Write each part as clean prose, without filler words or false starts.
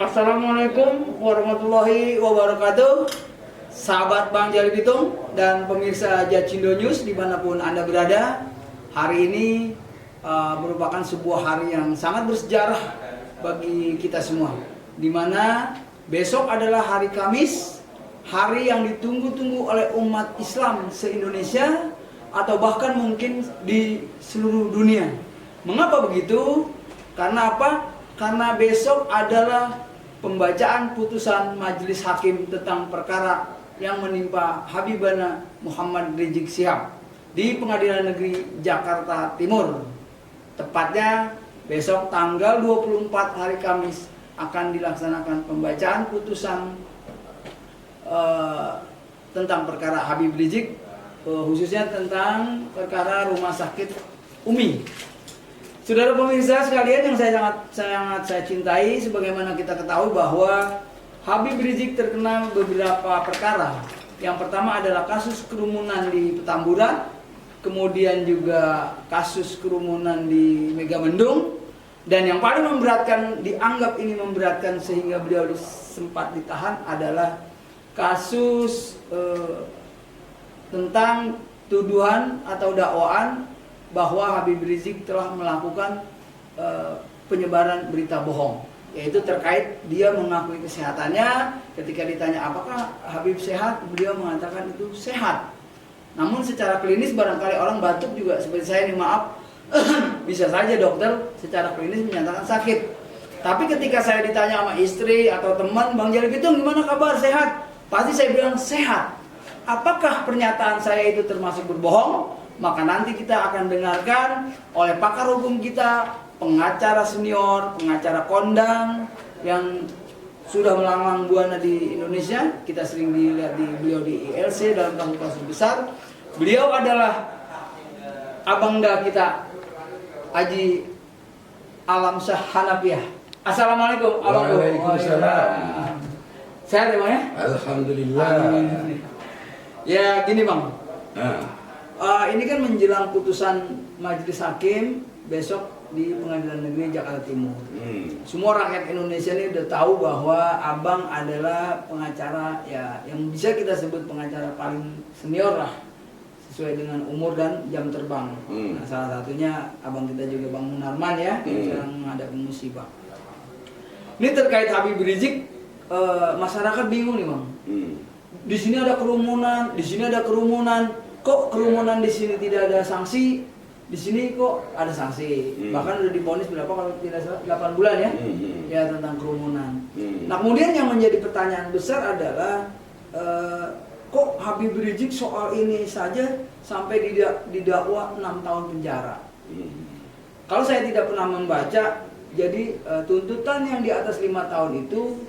Assalamualaikum warahmatullahi wabarakatuh. Sahabat Bang Jali Bitung dan pemirsa Jacindo News dimanapun Anda berada. Hari ini merupakan sebuah hari yang sangat bersejarah bagi kita semua, dimana besok adalah hari Kamis, hari yang ditunggu-tunggu oleh umat Islam se-Indonesia atau bahkan mungkin di seluruh dunia. Mengapa begitu? Karena apa? Karena besok adalah pembacaan putusan Majelis Hakim tentang perkara yang menimpa Habibana Muhammad Rizik Syihab di Pengadilan Negeri Jakarta Timur. Tepatnya besok tanggal 24 hari Kamis akan dilaksanakan pembacaan putusan tentang perkara Habib Rizik, khususnya tentang perkara Rumah Sakit Umi. Saudara pemirsa sekalian yang sangat saya cintai, sebagaimana kita ketahui bahwa Habib Rizik terkena beberapa perkara. Yang pertama adalah kasus kerumunan di Petamburan, kemudian juga kasus kerumunan di Megamendung, dan yang paling memberatkan, dianggap ini memberatkan sehingga beliau sempat ditahan adalah kasus tentang tuduhan atau dakwaan bahwa Habib Rizik telah melakukan penyebaran berita bohong, yaitu terkait dia mengakui kesehatannya. Ketika ditanya apakah Habib sehat, beliau mengatakan itu sehat. Namun secara klinis barangkali orang batuk juga seperti saya ini, maaf, bisa saja dokter secara klinis menyatakan sakit. Tapi ketika saya ditanya sama istri atau teman, Bang Jali Bitung gimana kabar, sehat? Pasti saya bilang sehat. Apakah pernyataan saya itu termasuk berbohong? Maka nanti kita akan dengarkan oleh pakar hukum kita, pengacara senior, pengacara kondang yang sudah melanglang buana di Indonesia. Kita sering dilihat beliau di ILC dalam kasus besar. Beliau adalah abangda kita, Haji Alamsyah Hanafiah. Assalamualaikum. Waalaikumsalam. Sehat ya Bang ya? Alhamdulillah. Ya gini Bang. Ini kan menjelang putusan Majelis Hakim besok di Pengadilan Negeri Jakarta Timur. Semua rakyat Indonesia ini udah tahu bahwa Abang adalah pengacara ya yang bisa kita sebut pengacara paling senior lah, sesuai dengan umur dan jam terbang. Nah, salah satunya Abang kita juga Bang Munarman ya, yang sedang menghadapi musibah. Ini terkait Habib Rizik, masyarakat bingung nih Bang. Di sini ada kerumunan, di sini ada kerumunan. Kok kerumunan di sini tidak ada sanksi, di sini kok ada sanksi. Bahkan udah divonis berapa kalau tidak salah 8 bulan ya, ya tentang kerumunan. Nah kemudian yang menjadi pertanyaan besar adalah kok Habib Rizik soal ini saja sampai didakwa 6 tahun penjara. Kalau saya tidak pernah membaca, jadi tuntutan yang di atas 5 tahun itu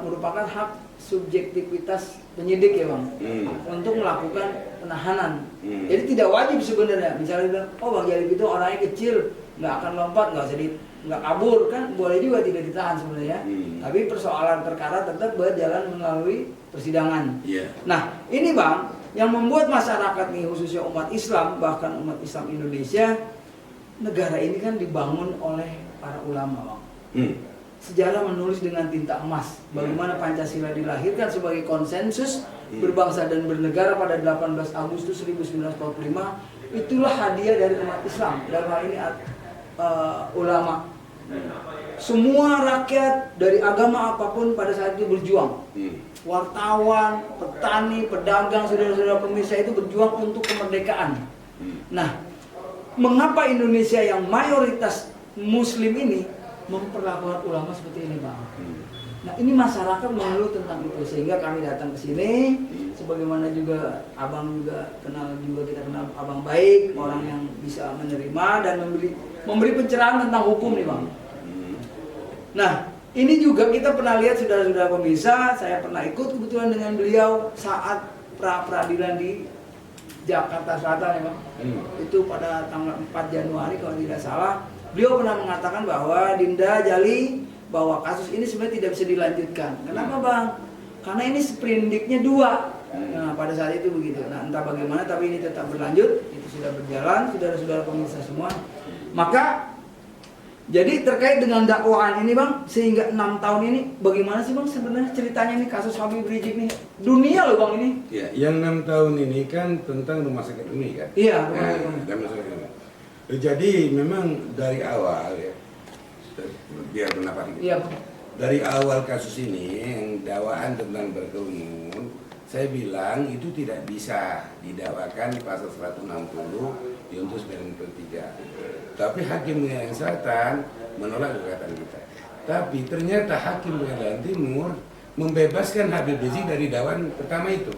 merupakan hak subjektivitas penyidik ya Bang, untuk melakukan penahanan. Jadi tidak wajib sebenarnya. Misalnya bilang, oh Bang Jali itu orangnya kecil, nggak akan lompat, nggak kabur, kan boleh juga tidak ditahan sebenarnya. Tapi persoalan perkara tetap berjalan melalui persidangan. Nah ini Bang, yang membuat masyarakat nih khususnya umat Islam, bahkan umat Islam Indonesia, negara ini kan dibangun oleh para ulama Bang. Sejarah menulis dengan tinta emas bagaimana Pancasila dilahirkan sebagai konsensus berbangsa dan bernegara pada 18 Agustus 1945. Itulah hadiah dari umat Islam, dalam hal ini ulama. Semua rakyat dari agama apapun pada saat itu berjuang. Wartawan, petani, pedagang, saudara-saudara pemirsa itu berjuang untuk kemerdekaan. Nah, mengapa Indonesia yang mayoritas Muslim ini memperlakukan ulama seperti ini Bang? Nah ini masyarakat mengeluh tentang itu, sehingga kami datang ke sini. Sebagaimana juga Abang juga kita kenal Abang baik, orang yang bisa menerima dan memberi pencerahan tentang hukum nih Bang. Nah ini juga kita pernah lihat saudara-saudara pemirsa, saya pernah ikut kebetulan dengan beliau saat pra-peradilan di Jakarta Selatan ya Bang. Itu pada tanggal 4 Januari kalau tidak salah. Beliau pernah mengatakan bahwa Dinda Jali, bahwa kasus ini sebenarnya tidak bisa dilanjutkan. Kenapa Bang? Karena ini sprindiknya 2. Nah pada saat itu begitu. Nah entah bagaimana tapi ini tetap berlanjut. Itu sudah berjalan, saudara-saudara pemirsa semua. Maka Jadi terkait dengan dakwaan ini bang, sehingga 6 tahun ini, bagaimana sih bang sebenarnya ceritanya nih kasus Habib Rizik nih? Dunia loh bang ini. Ya, yang 6 tahun ini kan tentang rumah sakit Umi kan? Iya, Rumah sakit Umi. Jadi memang dari awal ya, biar pendapat gitu. Iya bang. Dari awal kasus ini yang dakwaan tentang berkerumun, saya bilang itu tidak bisa didakwakan pasal 160 junto 93. Tapi Hakim Pengadilan Selatan menolak gugatan kita. Tapi ternyata Hakim Pengadilan Timur membebaskan Habib Rizik dari dakwaan pertama itu.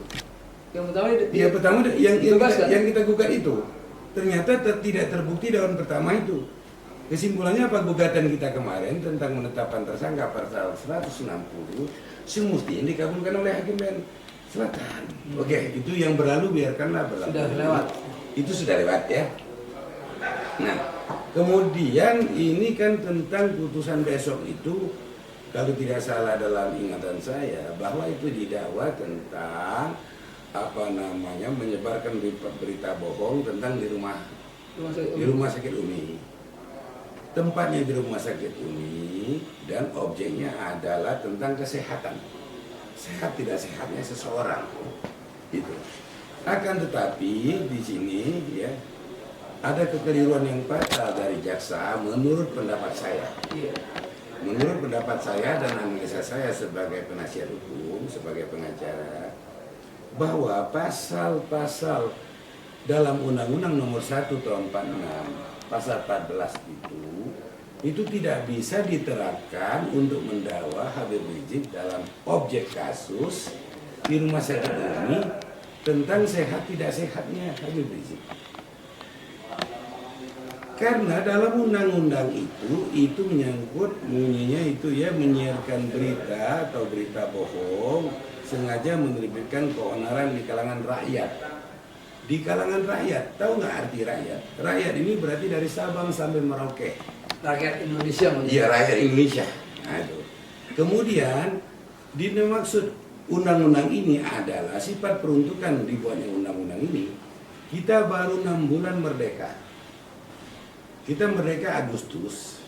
Yang pertama yang kita gugat itu. Ternyata tidak terbukti dakwaan pertama itu. Kesimpulannya apa, gugatan kita kemarin tentang menetapkan tersangka pasal 160 semestinya dikabulkan oleh Hakim Pengadilan Selatan. Oke, itu yang berlalu biarkanlah berlalu. Sudah lewat. Itu sudah lewat ya. Nah, kemudian ini kan tentang putusan besok itu, kalau tidak salah dalam ingatan saya, bahwa itu didakwa tentang menyebarkan berita bohong tentang di rumah sakit Umi. Tempatnya di rumah sakit Umi dan objeknya adalah tentang kesehatan. Sehat tidak sehatnya seseorang. Itu. Akan tetapi di sini ya ada kekeliruan yang fatal dari jaksa menurut pendapat saya. Menurut pendapat saya dan analisa saya sebagai penasihat hukum, sebagai pengacara, bahwa pasal-pasal dalam Undang-Undang Nomor 1 Tahun 46, pasal 14 itu tidak bisa diterapkan untuk mendakwa Habib Rizik dalam objek kasus di rumah sakit Umi tentang sehat tidak sehatnya Habib Rizik. Karena dalam undang-undang itu menyangkut bunyinya itu ya, menyiarkan berita atau berita bohong sengaja menerbitkan keonaran di kalangan rakyat. Di kalangan rakyat, tahu nggak arti rakyat? Rakyat ini berarti dari Sabang sampai Merauke. Rakyat Indonesia. Iya, rakyat Indonesia. Nah, itu. Kemudian dimaksud undang-undang ini adalah sifat peruntukan dibuatnya undang-undang ini. Kita baru 6 bulan merdeka. Kita merdeka Agustus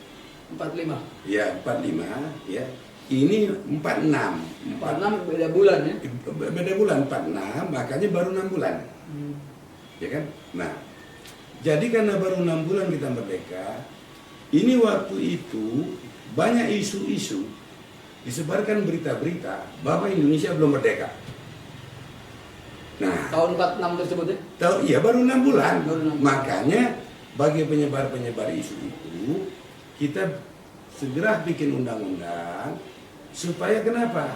45. Ya, 45 ya. Ini 46. 46 beda bulan ya. Beda bulan 46, makanya baru 6 bulan. Ya kan? Nah, jadi karena baru 6 bulan kita merdeka, ini waktu itu banyak isu-isu disebarkan berita-berita bahwa Indonesia belum merdeka. Nah, Tahun 46 tersebut ya. iya baru 6 bulan. Baru 6 bulan. Makanya bagi penyebar-penyebar isu itu, kita segera bikin undang-undang supaya kenapa?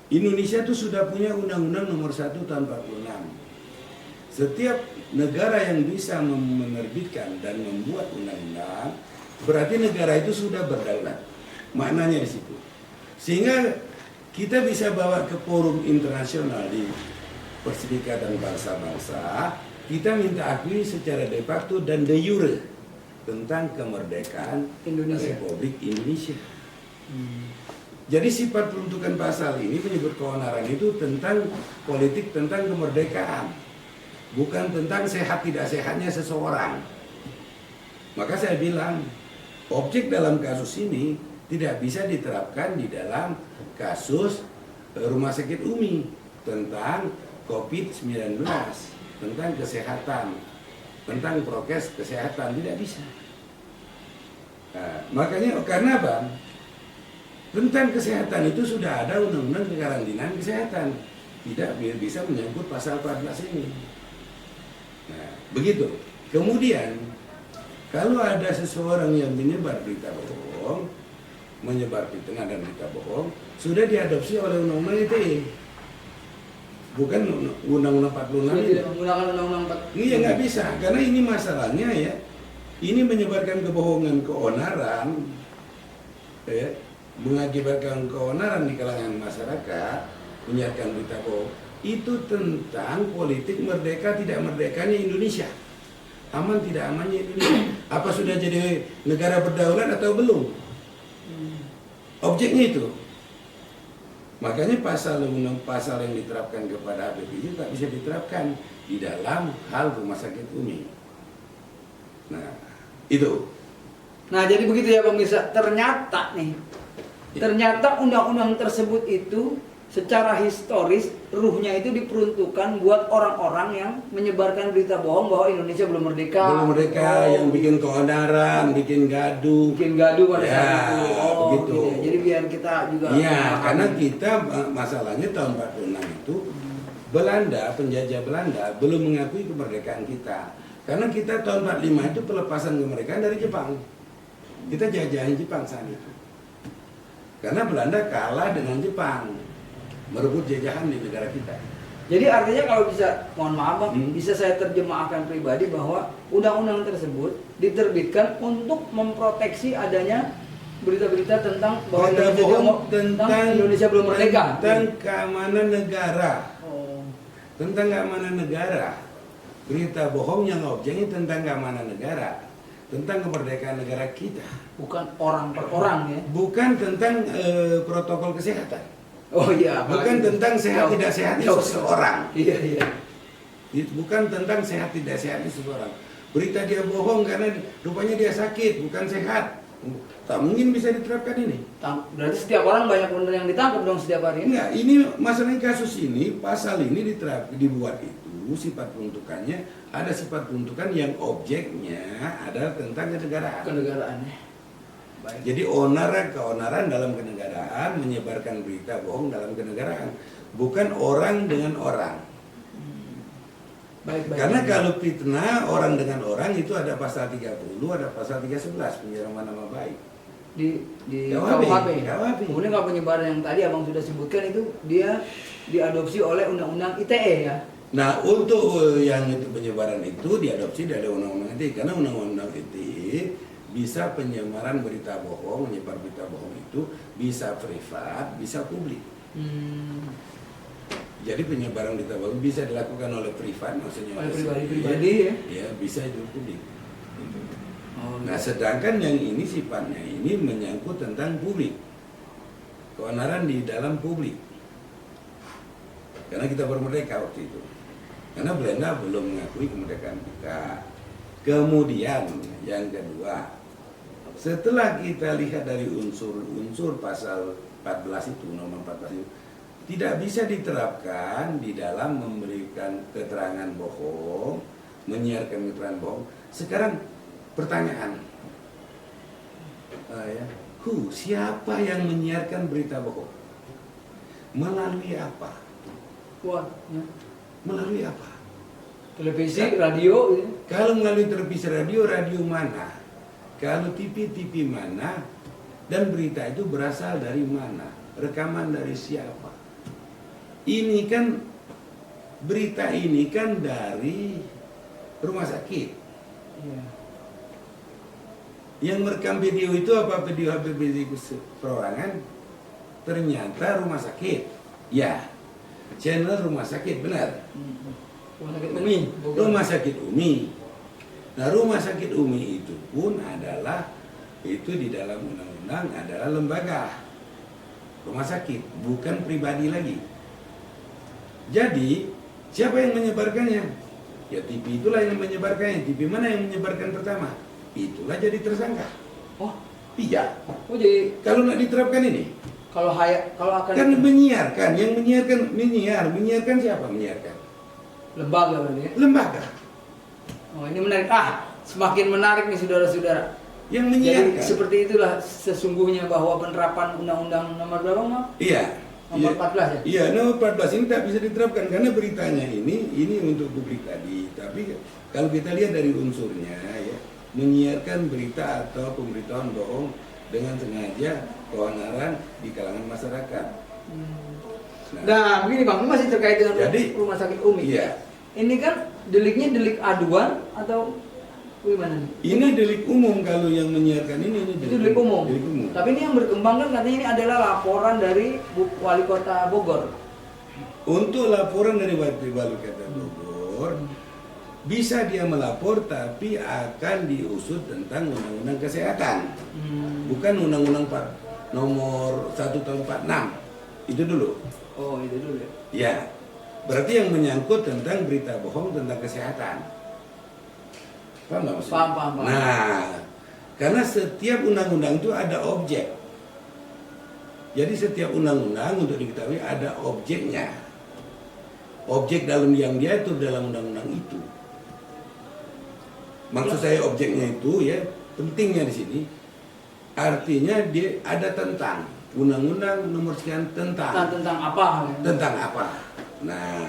Indonesia itu sudah punya Undang-Undang Nomor 1 Tahun 46. Setiap negara yang bisa menerbitkan dan membuat undang-undang, berarti negara itu sudah berdaulat. Maknanya di situ. Sehingga kita bisa bawa ke forum internasional di Perserikatan Bangsa-Bangsa, kita minta akui secara de facto dan de jure tentang kemerdekaan Indonesia. Republik Indonesia. Jadi sifat peruntukan pasal ini menyebut keonaran itu tentang politik, tentang kemerdekaan, bukan tentang sehat tidak sehatnya seseorang. Maka saya bilang objek dalam kasus ini tidak bisa diterapkan di dalam kasus rumah sakit Umi tentang COVID-19. Tentang kesehatan, tentang prokes kesehatan, tidak bisa. Nah, makanya karena apa? Tentang kesehatan itu sudah ada undang-undang kekarantinaan kesehatan, tidak bisa menyangkut pasal 14 ini. Nah, begitu. Kemudian kalau ada seseorang yang menyebar berita bohong, menyebar fitnah dan berita bohong, sudah diadopsi oleh undang-undang ITE. Bukan Undang-Undang 46 ini. Tidak menggunakan Undang-Undang 4. Iya nggak bisa, karena ini masalahnya ya, ini menyebarkan kebohongan, keonaran, ya, mengakibatkan keonaran di kalangan masyarakat, menyiarkan berita bohong. Itu tentang politik merdeka tidak merdekanya Indonesia, aman tidak amannya Indonesia. Apa sudah jadi negara berdaulat atau belum? Objeknya itu. Makanya pasal yang diterapkan kepada Habib Rizik tak bisa diterapkan di dalam hal rumah sakit Umi. Nah, itu. Nah, jadi begitu ya pemirsa. Ternyata nih, ternyata undang-undang tersebut itu secara historis ruhnya itu diperuntukkan buat orang-orang yang menyebarkan berita bohong bahwa Indonesia belum merdeka. Belum merdeka, yang bikin keonaran, bikin gaduh. Bikin gaduh pada Ya, saat itu. Oh, begitu. gitu ya. Jadi biar kita juga Iya, memahami. karena kita masalahnya tahun 46 itu Belanda, penjajah Belanda belum mengakui kemerdekaan kita. Karena kita tahun 45 itu pelepasan kemerdekaan dari Jepang. Kita jajahin Jepang saat itu. Karena Belanda kalah dengan Jepang, merebut jajahan di negara kita. Jadi artinya kalau bisa, mohon maaf Bang, bisa saya terjemahkan pribadi bahwa undang-undang tersebut diterbitkan untuk memproteksi adanya berita-berita tentang bahwa Berita Indonesia, bohong tentang Indonesia belum merdeka. tentang keamanan negara. Oh. Tentang keamanan negara. Berita bohong yang objeknya tentang keamanan negara, tentang kemerdekaan negara kita. Bukan orang per orang ya. Bukan tentang protokol kesehatan. Oh iya, Bukan tentang sehat tidak sehatnya seseorang. Iya, iya. Bukan tentang sehat tidak sehatnya seseorang. Berita dia bohong karena rupanya dia sakit, bukan sehat. Tak mungkin bisa diterapkan ini. Berarti setiap orang banyak benar yang ditangkap dong setiap hari. Enggak, ini masalahnya kasus ini, pasal ini dibuat itu sifat peruntukannya ada sifat peruntukan yang objeknya adalah tentang kenegaraan. Kenegaraannya. Baik. Jadi keonaran dalam kenegaraan, menyebarkan berita bohong dalam kenegaraan, bukan orang dengan orang. Baik. Karena kalau fitnah orang dengan orang itu ada pasal 30, ada pasal 311 pencemaran nama baik. Di KUHP. Kemudian kalau penyebaran yang tadi Abang sudah sebutkan itu dia diadopsi oleh undang-undang ITE ya. Nah, untuk yang itu penyebaran itu diadopsi dari undang-undang ITE karena undang-undang ITE bisa penyebaran berita bohong, menyebar berita bohong itu bisa privat, bisa publik. Jadi penyebaran berita bohong bisa dilakukan oleh privat, maksudnya oleh pribadi ya. Ya, bisa itu publik. Oh, Nah, sedangkan yang ini sifatnya ini menyangkut tentang publik. Keonaran di dalam publik. Karena kita bermerdeka waktu itu. Karena Belanda belum mengakui kemerdekaan kita. Kemudian yang kedua, setelah kita lihat dari unsur-unsur pasal 14 itu, nomor 14 itu, tidak bisa diterapkan di dalam memberikan keterangan bohong, menyiarkan keterangan bohong. Sekarang pertanyaan, siapa yang menyiarkan berita bohong? Melalui apa? Wah, ya. Melalui apa? Televisi, radio gitu. Kalau melalui televisi, radio mana? Kalau TV mana? Dan berita itu berasal dari mana? Rekaman dari siapa? Ini kan, berita ini kan dari rumah sakit. Iya. Yang merekam video itu apa? Video perorangan? Ternyata rumah sakit. Ya, channel rumah sakit, benar. Rumah sakit Umi. Rumah sakit Umi. Nah, rumah sakit Umi itu pun adalah, itu di dalam undang-undang adalah lembaga rumah sakit, bukan pribadi lagi. Jadi, siapa yang menyebarkannya? Ya TV itulah yang menyebarkannya. TV mana yang menyebarkan pertama? Itulah jadi tersangka. Oh, Iya. oh jadi Kalau nggak diterapkan ini, kalau akan kan menyiarkan, yang menyiarkan siapa menyiarkan? lembaga berarti ya. Lembaga Oh, ini menarik. Semakin menarik nih saudara-saudara. yang Jadi menyiarkan. seperti itulah sesungguhnya bahwa penerapan undang-undang nomor berapa, Mas? Iya. Nomor 14 ya? Iya, nomor 14 ini tak bisa diterapkan karena beritanya ini untuk publik tadi. Tapi kalau kita lihat dari unsurnya ya, menyiarkan berita atau pemberitahuan bohong dengan sengaja keonaran di kalangan masyarakat. Nah, begini Bang, ini masih terkait dengan Jadi, rumah sakit Umi. iya. Ini kan deliknya delik aduan atau gimana nih? Ini delik umum kalau yang menyiarkan ini Itu delik umum. Delik umum. Tapi ini yang berkembang kan katanya ini adalah laporan dari Wali Kota Bogor. Untuk laporan dari Wali Kota Bogor, bisa dia melapor tapi akan diusut tentang undang-undang kesehatan. Bukan undang-undang nomor 1 tahun 46. Itu dulu. Oh, itu dulu ya. Ya. Berarti yang menyangkut tentang berita bohong tentang kesehatan. Paham nggak maksudnya? Paham. Nah, Karena setiap undang-undang itu ada objek. Jadi setiap undang-undang untuk diketahui ada objeknya. Objek dalam yang diatur dalam undang-undang itu. Maksud saya objeknya itu ya, pentingnya di sini. Artinya dia ada tentang undang-undang nomor sekian tentang apa? Tentang apa? Nah,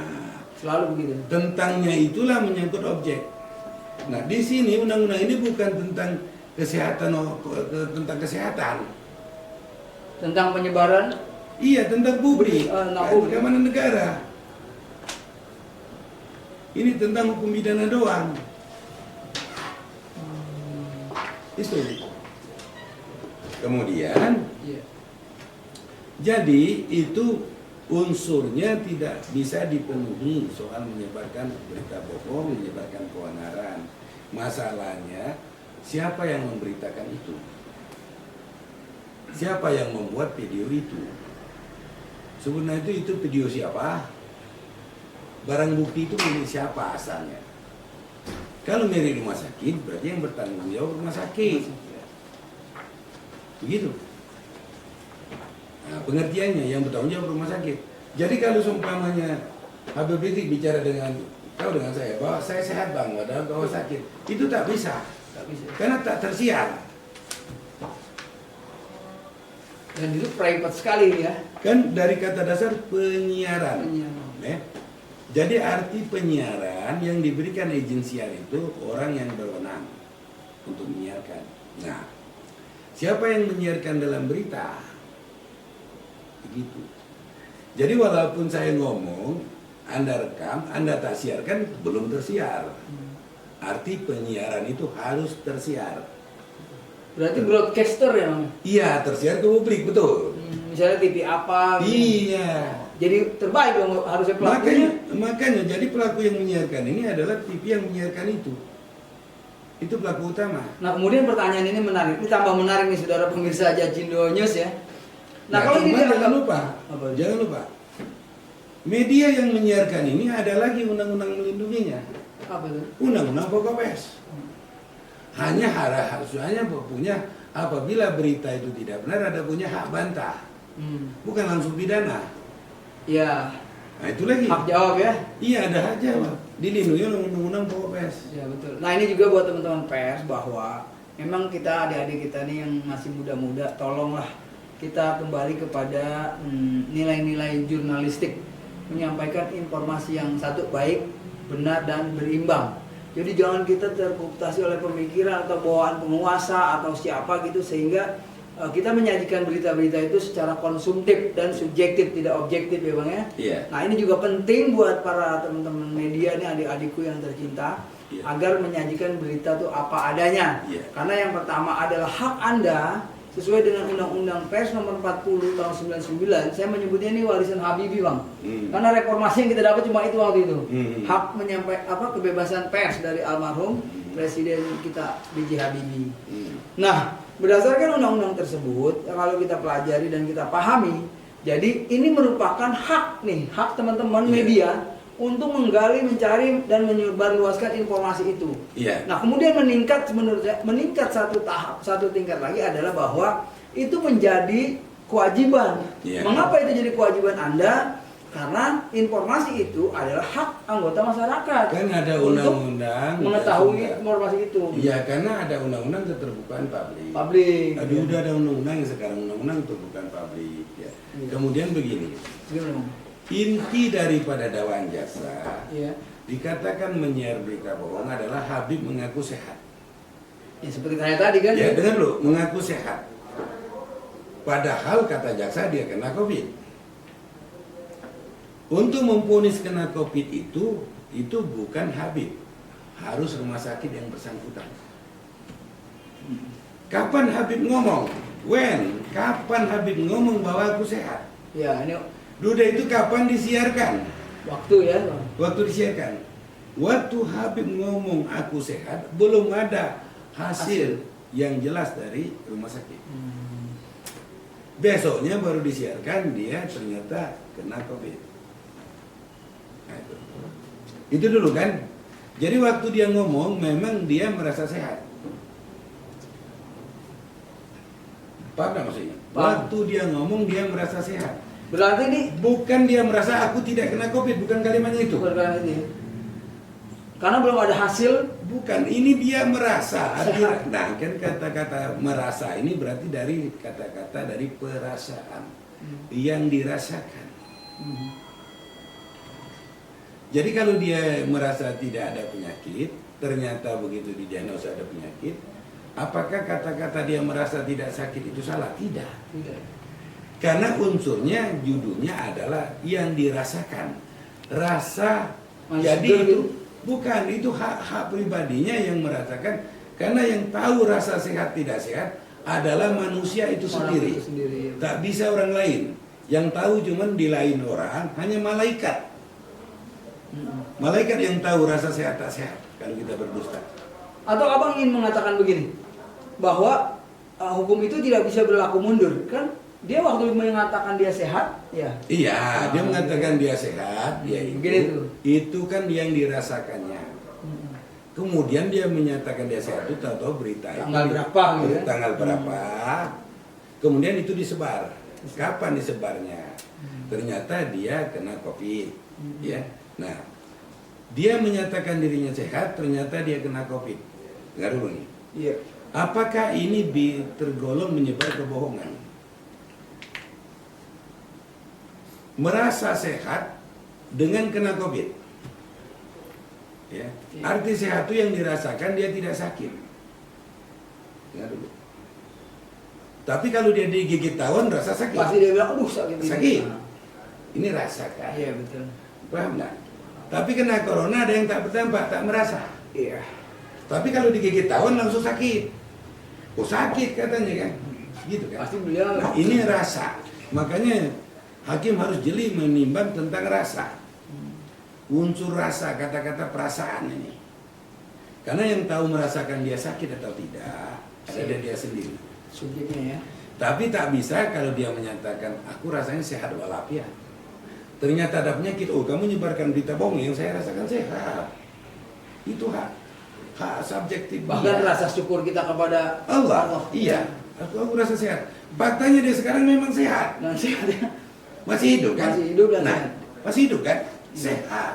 Selalu begitu. tentangnya itulah menyangkut objek. Nah, di sini undang-undang ini bukan tentang kesehatan, tentang kesehatan. Tentang penyebaran. Iya, tentang publik, publik. keamanan negara. Ini tentang hukum pidana doang. Itu. Kemudian, Iya. jadi itu unsurnya tidak bisa dipenuhi soal menyebarkan berita bohong, menyebarkan keonaran. Masalahnya, siapa yang memberitakan itu? Siapa yang membuat video itu? Sebenarnya itu video siapa? Barang bukti itu milik siapa asalnya? Kalau milik rumah sakit, berarti yang bertanggung jawab rumah sakit. Begitu. Nah, pengertiannya yang bertanggung jawab rumah sakit. Jadi kalau seumpamanya Habib Rizik bicara dengan saya bahwa saya sehat bang, padahal bahwa sakit, itu tak bisa. Tak bisa. Karena tak tersiar. Dan itu private sekali ya. Kan dari kata dasar penyiaran. Penyiaran. Ya. Jadi arti penyiaran yang diberikan izin siar itu orang yang berwenang untuk menyiarkan. Nah, siapa yang menyiarkan dalam berita? Begitu. Jadi walaupun saya ngomong, Anda rekam, Anda tak siarkan, belum tersiar. Arti penyiaran itu harus tersiar. Berarti broadcaster ya, Bang? Iya, tersiar ke publik, betul. Misalnya TV apa gitu. Iya. Jadi terbaik dong harusnya pelakunya. Makanya jadi pelaku yang menyiarkan ini adalah TV yang menyiarkan itu. Itu pelaku utama. Nah, kemudian pertanyaan ini menarik. Ini tambah menarik nih saudara pemirsa Jacindo News ya. Nah, kalau ini jangan lupa, apa? jangan lupa. Media yang menyiarkan ini ada lagi undang-undang melindunginya. Apa itu? Undang-undang pokok pers. Hanya punya apabila berita itu tidak benar ada punya hak bantah. Bukan langsung pidana. Ya. Nah, itu lagi. Hak jawab ya. Iya, ada hak jawab. Dilindungi oleh undang-undang pokok pers. Ya betul. Nah, ini juga buat teman-teman pers bahwa memang kita adik-adik kita nih yang masih muda-muda, tolonglah kita kembali kepada nilai-nilai jurnalistik, menyampaikan informasi yang satu baik, benar dan berimbang. Jadi jangan kita terkooptasi oleh pemikiran atau bawaan penguasa atau siapa gitu sehingga kita menyajikan berita-berita itu secara konsumtif dan subjektif, tidak objektif ya Bang ya. Iya. Nah, ini juga penting buat para teman-teman media nih, adik-adikku yang tercinta, iya, agar menyajikan berita itu apa adanya. Iya. Karena yang pertama adalah hak Anda sesuai dengan Undang-Undang Pers nomor 40 tahun 99. Saya menyebutnya ini warisan Habibie, Bang. Karena reformasi yang kita dapat cuma itu waktu itu. Hak menyampaikan kebebasan pers dari almarhum Presiden kita B.J. Habibie. Nah, berdasarkan undang-undang tersebut, kalau kita pelajari dan kita pahami, jadi ini merupakan hak nih, hak teman-teman media untuk menggali, mencari dan menyebarluaskan informasi itu. Iya. Nah, kemudian meningkat menurut saya, meningkat satu tingkat lagi adalah bahwa itu menjadi kewajiban. Iya. Mengapa itu jadi kewajiban Anda? Karena informasi itu adalah hak anggota masyarakat. Kan ada untuk undang-undang mengetahui informasi itu. Iya, karena ada undang-undang keterbukaan publik. Publik. Aduh, udah ada undang-undang yang sekarang undang-undang keterbukaan publik. Ya. Iya. Kemudian begini, Gimana, Bang? inti daripada dakwaan jaksa Iya. dikatakan menyiar berita bohong adalah Habib mengaku sehat. Ya seperti saya tadi kan. Ya, dengar lu, mengaku sehat. Padahal kata jaksa dia kena COVID. Untuk memvonis kena COVID itu bukan Habib, harus rumah sakit yang bersangkutan. Kapan Habib ngomong? When? Kapan Habib ngomong bahwa aku sehat? Ya, ini Duda itu kapan disiarkan? waktu ya, Bang. Waktu disiarkan. Waktu Habib ngomong aku sehat, belum ada hasil yang jelas dari rumah sakit. Besoknya baru disiarkan dia ternyata kena COVID. Nah, itu dulu kan. Jadi waktu dia ngomong memang dia merasa sehat. Paham nggak maksudnya? Paham. Waktu dia ngomong dia merasa sehat. Berarti ini Bukan dia merasa aku tidak kena COVID, bukan kalimatnya itu. bukan ini. Karena belum ada hasil. Bukan, ini dia merasa. Nah, kan kata-kata merasa ini berarti dari kata-kata dari perasaan yang dirasakan. Jadi kalau dia merasa tidak ada penyakit, ternyata begitu didiagnosa ada penyakit, apakah kata-kata dia merasa tidak sakit itu salah? Tidak. Tidak. Karena unsurnya, judulnya adalah yang dirasakan. Rasa, Masih jadi segar itu gitu? bukan, itu hak pribadinya yang merasakan. Karena yang tahu rasa sehat tidak sehat adalah manusia itu Orang sendiri. itu sendiri, ya. Tak bisa orang lain. Yang tahu cuman di lain orang, hanya malaikat. Malaikat yang tahu rasa sehat tak sehat kalau kita berdusta. Atau abang ingin mengatakan begini, bahwa hukum itu tidak bisa berlaku mundur, kan? Dia waktu mengatakan dia sehat, ya. Iya, dia mengatakan dia sehat, dia Begini tuh. itu kan yang dirasakannya. Kemudian dia menyatakan dia sehat itu tahu-tahu berita itu Tanggal berapa, gitu ya? tanggal berapa. Kemudian itu disebar. Kapan disebarnya? Ternyata dia kena COVID, ya. Nah, dia menyatakan dirinya sehat, ternyata dia kena COVID. Dengar dulu nih. Iya. Apakah ini tergolong menyebar kebohongan? Merasa sehat dengan kena COVID. Ya. Arti sehat itu yang dirasakan dia tidak sakit. Dengar dulu. Tapi kalau dia digigit tawon rasa sakit. Pasti dia bilang, aduh sakit. Sakit. Nah, Ini rasakan. Iya betul. Paham nggak? Tapi kena corona ada yang tak berdampak, tak merasa. Iya. Tapi kalau digigit tawon langsung sakit. Oh sakit katanya kan. Gitu kan. Pasti beliau. Nah, ini rasa. Makanya hakim harus jeli menimbang tentang rasa. Unsur rasa, kata-kata perasaan ini. Karena yang tahu merasakan dia sakit atau tidak, ada dia sendiri. Subjeknya ya. Tapi tak bisa kalau dia menyatakan, aku rasanya sehat walafiat. Ternyata ada penyakit, oh kamu menyebarkan berita bohong yang saya rasakan sehat. Itu hak subjektif. Bahkan dia. rasa syukur kita kepada Allah. Iya, aku rasa sehat. Faktanya dia sekarang memang sehat. Dan sehat ya. Masih hidup kan? Masih hidup dan nah, sehat. Masih hidup kan? Iya. Sehat.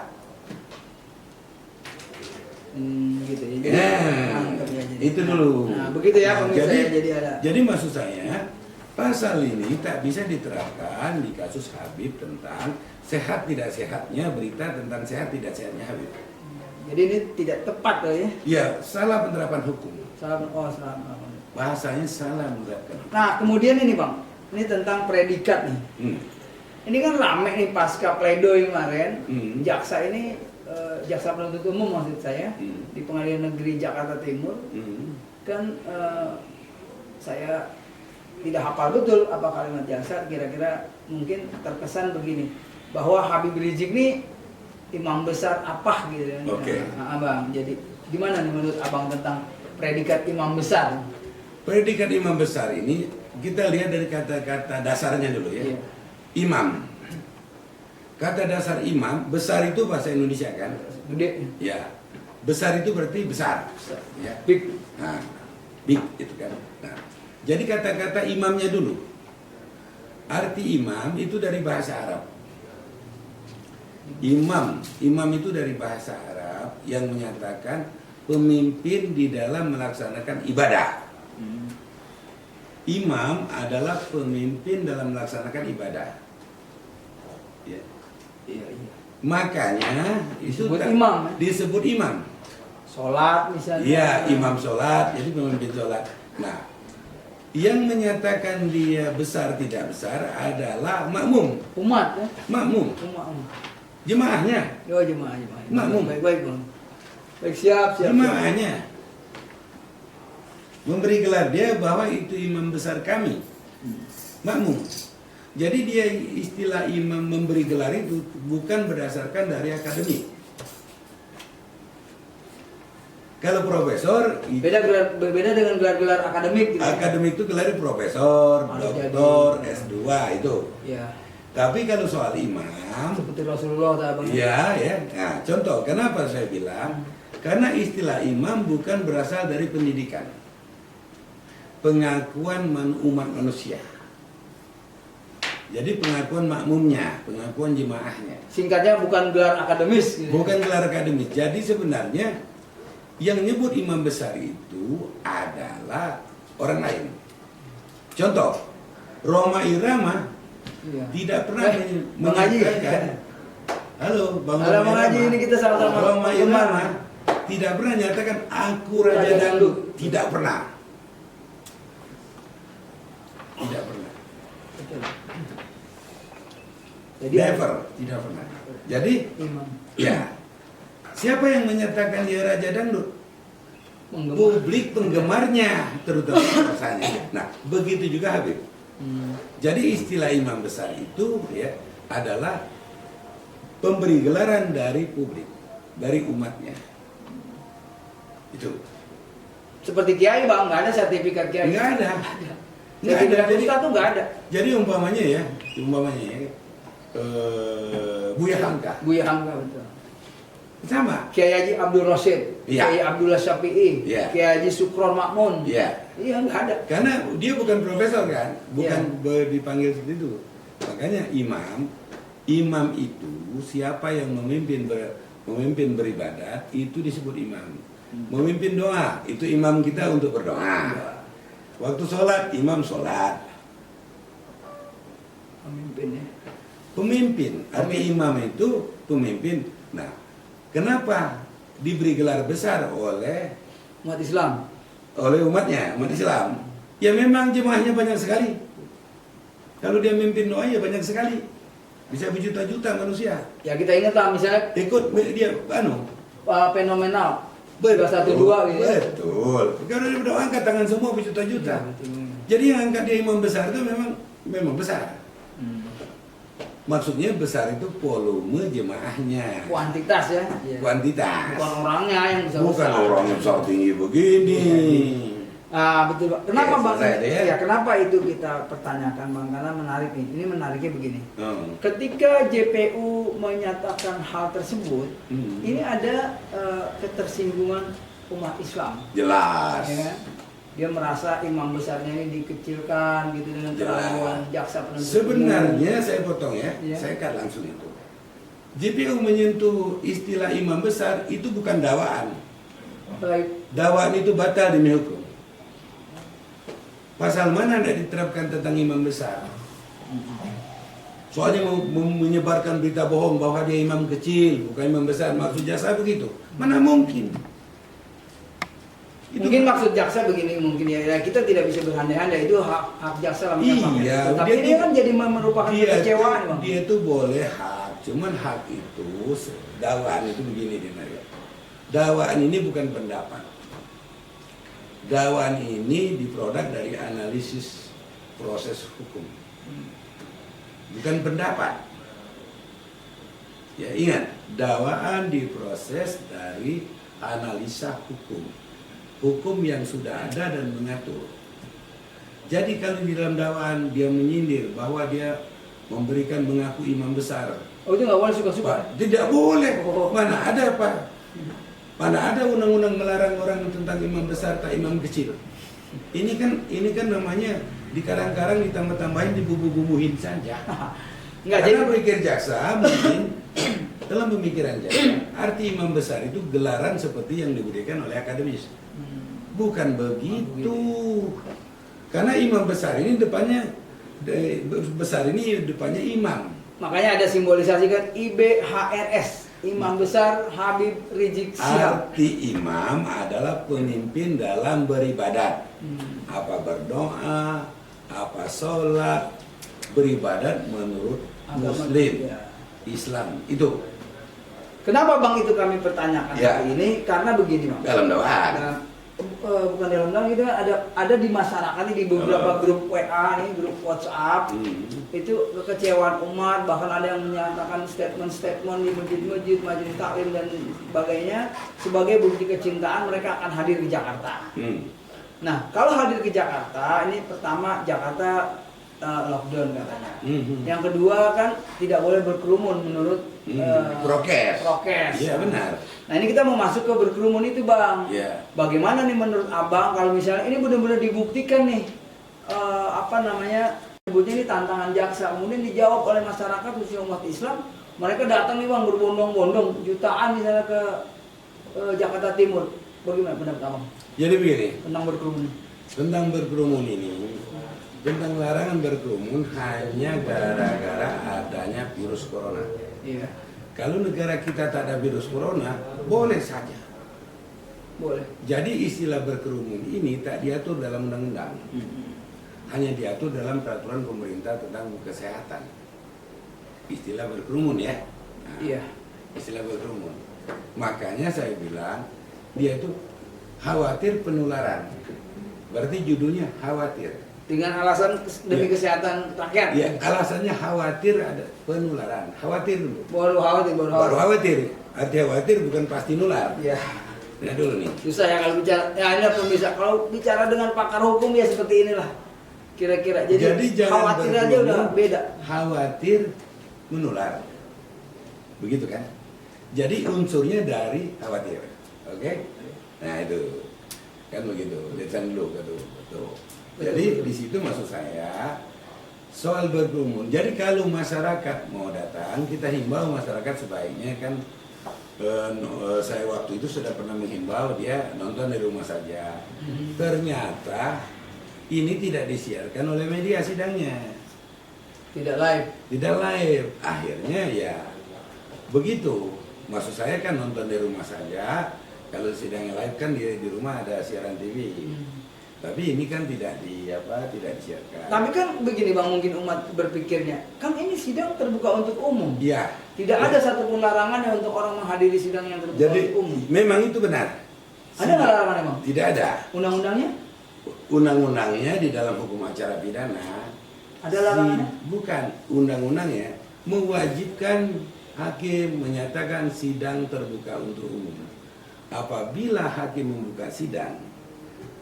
Gitu ya. Jadi, Ya, mantap ya, jadi. itu dulu. Nah, begitu ya Nah, pemirsa ya, jadi ada. Jadi maksud saya, pasal ini tak bisa diterapkan di kasus Habib tentang sehat tidak sehatnya berita tentang sehat tidak sehatnya Habib. Jadi ini tidak tepat loh ya. Ya, salah penerapan hukum. Salah Bahasanya salah menerapkan. Nah, kemudian ini Bang, ini tentang predikat nih. Ini kan rame nih pasca pledoi kemarin. Jaksa ini jaksa penuntut umum maksud saya di Pengadilan Negeri Jakarta Timur kan saya tidak hafal betul apa kalimat jaksa, kira-kira mungkin terkesan begini bahwa Habib Rizik ini imam besar apa gitu kan. Oke. Nah, Abang, jadi gimana nih menurut Abang tentang predikat imam besar? Predikat imam besar ini kita lihat dari kata-kata dasarnya dulu ya. Iya. Imam. Kata dasar imam, besar itu bahasa Indonesia kan? Gede. Ya. Besar itu berarti besar. Besar. Ya. Big. Nah, big itu kan. Nah, jadi kata-kata imamnya dulu. Arti imam itu dari bahasa Arab. Imam itu dari bahasa Arab yang menyatakan pemimpin di dalam melaksanakan ibadah. Imam adalah pemimpin dalam melaksanakan ibadah. Ya. Iya. Makanya itu Disebut imam, ya? disebut imam. Sholat misalnya. Iya, imam sholat, jadi pemimpin sholat. Nah, yang menyatakan dia besar tidak besar adalah makmum. Umat ya. Makmum, Umat. jemaahnya, Yo jemaah. Makmum. Baik Bang. Baik siap. jemaahnya. Memberi gelar dia bahwa itu imam besar kami. Makmum. Jadi dia istilah imam memberi gelar itu bukan berdasarkan dari akademik. Kalau profesor Berbeda dengan gelar-gelar akademik gitu. akademik itu gelar profesor, Harus doktor, jadi. S2 itu. Ya. Tapi kalau soal imam, Seperti Rasulullah tadi Bang. ya. Nah, contoh kenapa saya bilang? Karena istilah imam bukan berasal dari pendidikan. pengakuan umat manusia. Jadi pengakuan makmumnya, pengakuan jemaahnya. Singkatnya bukan gelar akademis. Gitu. Bukan gelar akademis. Jadi sebenarnya yang nyebut imam besar itu adalah orang lain. Contoh, Roma Irama tidak pernah menyatakan. Halo, Bang Halo, Bang Haji, ini kita sama-sama. Roma Irama tidak pernah menyatakan aku Raja Dangdut. Tidak pernah. Tidak pernah. Jadi Never, tidak pernah. Jadi, imam ya, siapa yang menyatakan dia Raja Dangdut? penggemar. Publik penggemarnya, terutama rasanya. Nah, begitu juga Habib. Jadi istilah imam besar itu ya adalah pemberi gelaran dari publik, dari umatnya. Itu. Seperti kiai bang, nggak ada sertifikat kiai. Nggak ada. Sertifikat Jadi, ustaz tuh nggak ada. jadi umpamanya ya, Buya Hamka. Buya Hamka betul. Sama. Kiai Haji Abdul Rosid, Iya. Kiai Abdullah Syafi'i, Iya. Kiai Haji Sukron Makmun. Iya. Iya nggak ada. Karena dia bukan profesor kan, bukan Iya. dipanggil seperti itu. Makanya imam itu siapa yang memimpin beribadat itu disebut imam. Memimpin doa itu imam kita untuk berdoa. Waktu sholat imam sholat. Pemimpinnya. Pemimpin, arti imam itu pemimpin. Nah, kenapa diberi gelar besar oleh Umat Islam. umatnya, umat Islam? Ya memang jemaahnya banyak sekali. Kalau dia mimpin doa ya banyak sekali. Bisa berjuta-juta manusia. Ya kita ingat lah misalnya Ikut dia fenomenal. Betul, 212 gitu. betul. Kalau dia berdoa angkat tangan semua berjuta-juta. Ya, betul. Jadi yang angkat dia imam besar itu memang besar. Maksudnya besar itu volume jemaahnya. Kuantitas ya. Iya. Kuantitas. Bukan orangnya yang besar. Bukan orang yang besar tinggi begini. Ah betul Pak. Kenapa Ya, bang? selesai deh, ya. Ya kenapa itu kita pertanyakan bang? Karena menarik nih. Ini menariknya begini. Hmm. Ketika JPU menyatakan hal tersebut, ini ada ketersinggungan umat Islam. Jelas. Ya kan? Dia merasa imam besarnya ini dikecilkan gitu dengan kelakuan jaksa penuntut umum. Sebenarnya saya potong ya, Iya. saya cut langsung itu. JPU menyentuh istilah imam besar itu bukan dakwaan. Baik. Dakwaan itu batal demi hukum. Pasal mana tidak diterapkan tentang imam besar? Soalnya menyebarkan berita bohong bahwa dia imam kecil, bukan imam besar. Maksud jaksa begitu? Mana mungkin? Itu Mungkin maksud jaksa begini mungkin ya kita tidak bisa berandai-andai, itu hak jaksa lah menyampaikan. Iya, Tapi dia kan jadi merupakan kekecewaan bang. Dia tuh boleh hak, cuman hak itu dakwaan itu begini dia Mario. Dakwaan ini bukan pendapat. Dakwaan ini diproduk dari analisis proses hukum, bukan pendapat. Ya ingat, dakwaan diproses dari analisa hukum yang sudah ada dan mengatur. Jadi kalau di dalam dakwaan dia menyindir bahwa dia mengaku imam besar, Oh itu nggak boleh suka-suka. tidak boleh. Oh. Mana ada Pak? Mana ada undang-undang melarang orang tentang imam besar tak imam kecil? Ini kan namanya dikarang-karang ditambah-tambahin dibubuh-bubuhin saja. Enggak Karena jadi berpikir jaksa mungkin dalam pemikiran jaksa arti imam besar itu gelaran seperti yang diberikan oleh akademis. Bukan begitu. Karena imam besar ini depannya imam. makanya ada simbolisasi kan IBHRS, Imam Besar Habib Rizik Syihab. Arti imam adalah pemimpin dalam beribadat. Apa berdoa, apa sholat, beribadat menurut Agama Muslim, dia. Islam itu Kenapa bang itu kami pertanyakan Ya. hari ini? Karena begini bang. dalam dakwaan. Nah, bukan dalam dalam itu ada di masyarakat ini, di beberapa grup WA nih, grup WhatsApp itu kekecewaan umat, bahkan ada yang menyatakan statement-statement di masjid-masjid, majelis taklim dan sebagainya sebagai bukti kecintaan mereka akan hadir ke Jakarta. Nah kalau hadir ke Jakarta ini pertama Jakarta lockdown katanya. Yang kedua kan tidak boleh berkerumun menurut prokes. Prokes. Iya benar. Nah ini kita mau masuk ke berkerumun itu bang. Iya. Bagaimana nih menurut abang kalau misalnya ini benar-benar dibuktikan nih sebutnya ini tantangan jaksa kemudian dijawab oleh masyarakat khususnya umat Islam, mereka datang nih bang berbondong-bondong jutaan misalnya ke Jakarta Timur. Bagaimana pendapat abang? Jadi begini. Tentang berkerumun. Tentang berkerumun ini, tentang larangan berkerumun hanya gara-gara adanya virus corona. Iya. Kalau negara kita tak ada virus corona, boleh saja. Boleh. Jadi istilah berkerumun ini tak diatur dalam undang-undang. Hanya diatur dalam peraturan pemerintah tentang kesehatan. Istilah berkerumun ya. Nah, Iya. istilah berkerumun. Makanya saya bilang dia itu khawatir penularan. Berarti judulnya khawatir. Dengan alasan demi kesehatan rakyat. Ya, alasannya khawatir ada penularan. Khawatir dulu. Baru khawatir. Baru khawatir. Arti khawatir bukan pasti nular. Iya. Nah dulu nih. Susah ya kalau bicara. Ya ini pemirsa. Kalau bicara dengan pakar hukum ya seperti inilah. Kira-kira. Jadi jangan khawatir aja berkerumun, udah beda. Khawatir menular. Begitu kan? Jadi unsurnya dari khawatir. Oke? Nah itu. Kan begitu. Lihat dulu betul. Jadi di situ maksud saya soal berkerumun. Jadi kalau masyarakat mau datang, kita himbau masyarakat sebaiknya kan saya waktu itu sudah pernah menghimbau dia nonton di rumah saja. Ternyata ini tidak disiarkan oleh media sidangnya. Tidak live. Tidak live. Akhirnya ya begitu. Maksud saya kan nonton di rumah saja. Kalau sidangnya live kan di rumah ada siaran TV. Tapi ini kan tidak disiarkan. Tapi kan begini bang, mungkin umat berpikirnya, kan ini sidang terbuka untuk umum. Iya. Tidak ada satupun larangan ya untuk orang menghadiri sidang yang terbuka Jadi untuk umum. memang itu benar. Ada nggak larangan emang? Tidak ada. Undang-undangnya? Undang-undangnya di dalam hukum acara pidana. Ada larangannya? Bukan. Undang-undangnya mewajibkan hakim menyatakan sidang terbuka untuk umum. Apabila hakim membuka sidang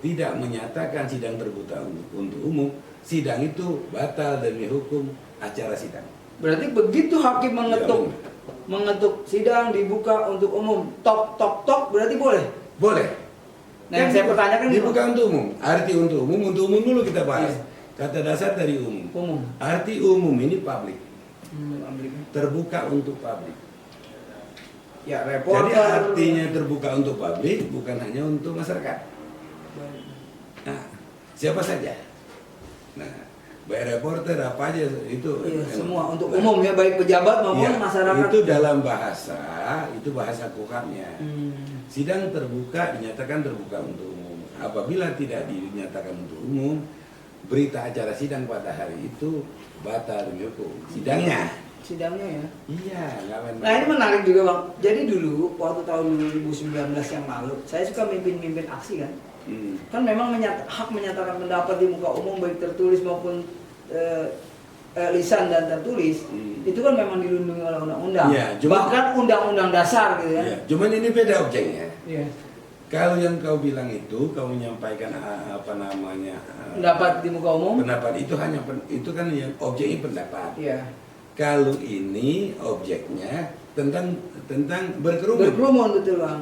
tidak menyatakan sidang terbuka untuk umum, sidang itu batal demi hukum acara sidang. Berarti begitu hakim mengetuk sidang dibuka untuk umum, tok, berarti boleh? Boleh. Nah yang saya pertanyakan dibuka untuk umum. Arti untuk umum dulu kita bahas. Kata dasar dari umum. Umum. Arti umum ini publik. Terbuka untuk publik. Ya reporter. Jadi artinya terbuka untuk publik bukan hanya untuk masyarakat. Nah, siapa saja. Nah, baik reporter apa aja itu semua untuk umum ya, baik pejabat maupun masyarakat. Itu dalam bahasa kuhamnya. Sidang terbuka dinyatakan terbuka untuk umum. Apabila tidak dinyatakan untuk umum, berita acara sidang pada hari itu batal demi hukum. Sidangnya ya? Iya, nggak main-main. Nah ini menarik juga bang. Jadi dulu waktu tahun 2019 yang lalu, saya suka mimpin aksi kan. Kan memang hak menyatakan pendapat di muka umum baik tertulis maupun lisan dan tertulis itu kan memang dilindungi oleh undang-undang. Ya, bahkan undang-undang dasar gitu ya. Ya, cuman ini beda objeknya. Ya. Kalau yang kau bilang itu kau menyampaikan pendapat di muka umum. Pendapat itu itu kan yang objeknya pendapat. Iya. Kalau ini objeknya tentang berkerumun. Berkerumun betul bang.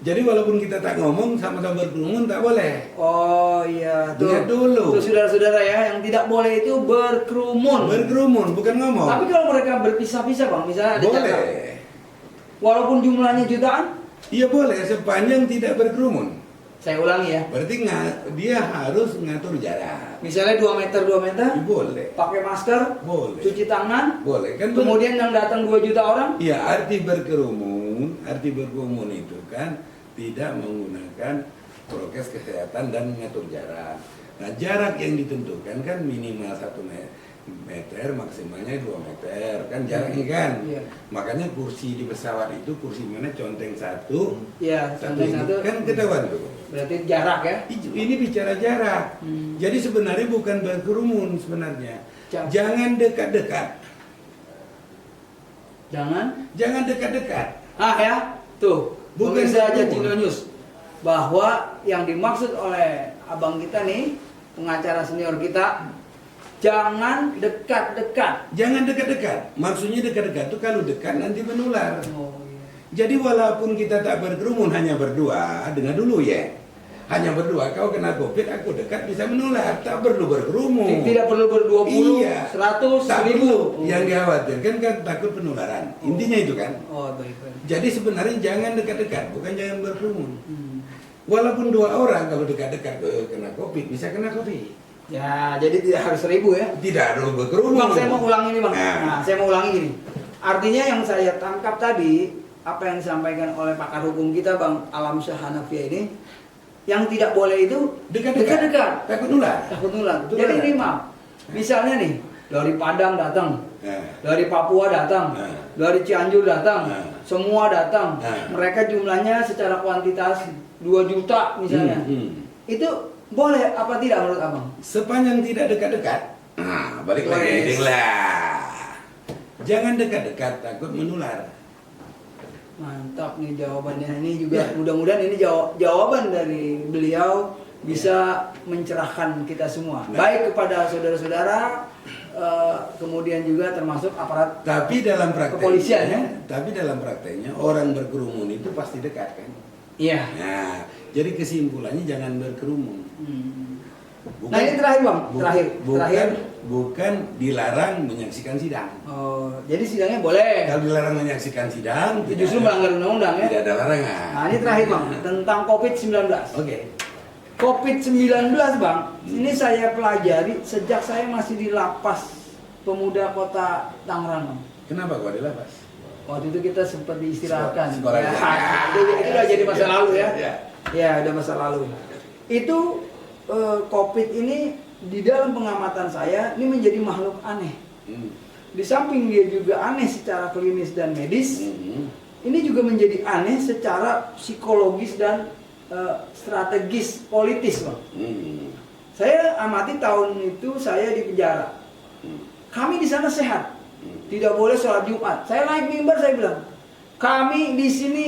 Jadi walaupun kita tak ngomong sama-sama berkerumun tak boleh. Oh iya. Lihat dulu. Tuh saudara-saudara ya, yang tidak boleh itu berkerumun. Berkerumun bukan ngomong. Tapi kalau mereka berpisah-pisah bang, misalnya ada boleh. catat, walaupun jumlahnya jutaan? Iya boleh, sepanjang tidak berkerumun. Saya ulangi ya. Berarti dia harus ngatur jarak. Misalnya 2 meter, boleh. pakai masker, Boleh. cuci tangan, Boleh. Kan kemudian yang datang 2 juta orang? Iya, arti berkerumun itu kan tidak menggunakan prokes kesehatan dan mengatur jarak. Nah, jarak yang ditentukan kan minimal 1 meter, maksimalnya 2 meter, kan jaraknya kan. Iya. Makanya kursi di pesawat itu kursi mana conteng satu, Iya, conteng satu. kan ketahuan tuh. Berarti jarak ya? Ini bicara jarak. Jadi sebenarnya bukan berkerumun sebenarnya. Jangan dekat-dekat. Jangan dekat-dekat. Ah ya, tuh. Bukan Pemirsa aja berkerumun. Cino News bahwa yang dimaksud oleh abang kita nih, pengacara senior kita, Jangan dekat-dekat. Jangan dekat-dekat. Maksudnya dekat-dekat itu kalau dekat nanti menular. Oh, iya. Jadi walaupun kita tak berkerumun hanya berdua, dengar dulu ya. Hanya berdua, kau kena COVID, aku dekat bisa menular. Tak perlu berkerumun. Tidak perlu ber-20, Iya. 100, Tak 1000. perlu. Yang dikhawatirkan kan takut penularan. Intinya itu kan. Oh, baik. Jadi sebenarnya jangan dekat-dekat, bukan jangan berkerumun. Hmm. Walaupun 2 orang kalau dekat-dekat kena COVID, bisa kena COVID. Ya, jadi tidak harus 1000 ya. Tidak perlu berkerumun. Bang, saya mau ulangi ini, Bang. Nah. Nah, saya mau ulangi gini. Artinya yang saya tangkap tadi, apa yang disampaikan oleh pakar hukum kita, Bang Alamsyah Hanafiah ini, yang tidak boleh itu dekat-dekat. Takut nular. Takut nular. Betul, Jadi kan? ini, Bang, misalnya nih, dari Padang datang, Nah. dari Papua datang, Nah. dari Cianjur datang, Nah. semua datang. Nah. Mereka jumlahnya secara kuantitas 2 juta misalnya. Itu boleh apa tidak menurut Abang? Sepanjang tidak dekat-dekat. Nah, balik lagi Yes. lah. Jangan dekat-dekat, takut menular. Mantap nih jawabannya. Ini juga Ya. mudah-mudahan ini jawaban dari beliau bisa mencerahkan kita semua. Nah. Baik kepada saudara-saudara, kemudian juga termasuk aparat. Tapi dalam prakteknya, Kepolisian, ya? Tapi dalam prakteknya orang berkerumun itu pasti dekat kan. Iya. Nah, jadi kesimpulannya jangan berkerumun. Nah ini terakhir Bang, terakhir. Bukan dilarang menyaksikan sidang. Oh, jadi sidangnya boleh. Kalau dilarang menyaksikan sidang, Itu justru melanggar undang-undang ya. tidak ada larangan. Nah ini terakhir Bang, tentang COVID-19. Oke. COVID-19 Bang, ini saya pelajari sejak saya masih di lapas pemuda kota Tangerang Bang. Kenapa kau di lapas? Waktu itu kita sempat diistirahatkan. Sekolah Ya, ya. itu udah jadi masa lalu ya. Ya. Ya, udah masa lalu. Itu COVID ini di dalam pengamatan saya ini menjadi makhluk aneh. Di samping dia juga aneh secara klinis dan medis, ini juga menjadi aneh secara psikologis dan strategis politis, Bang. Saya amati tahun itu saya di penjara. Kami di sana sehat. Tidak boleh sholat Jumat. Saya naik mimbar, saya bilang, kami di sini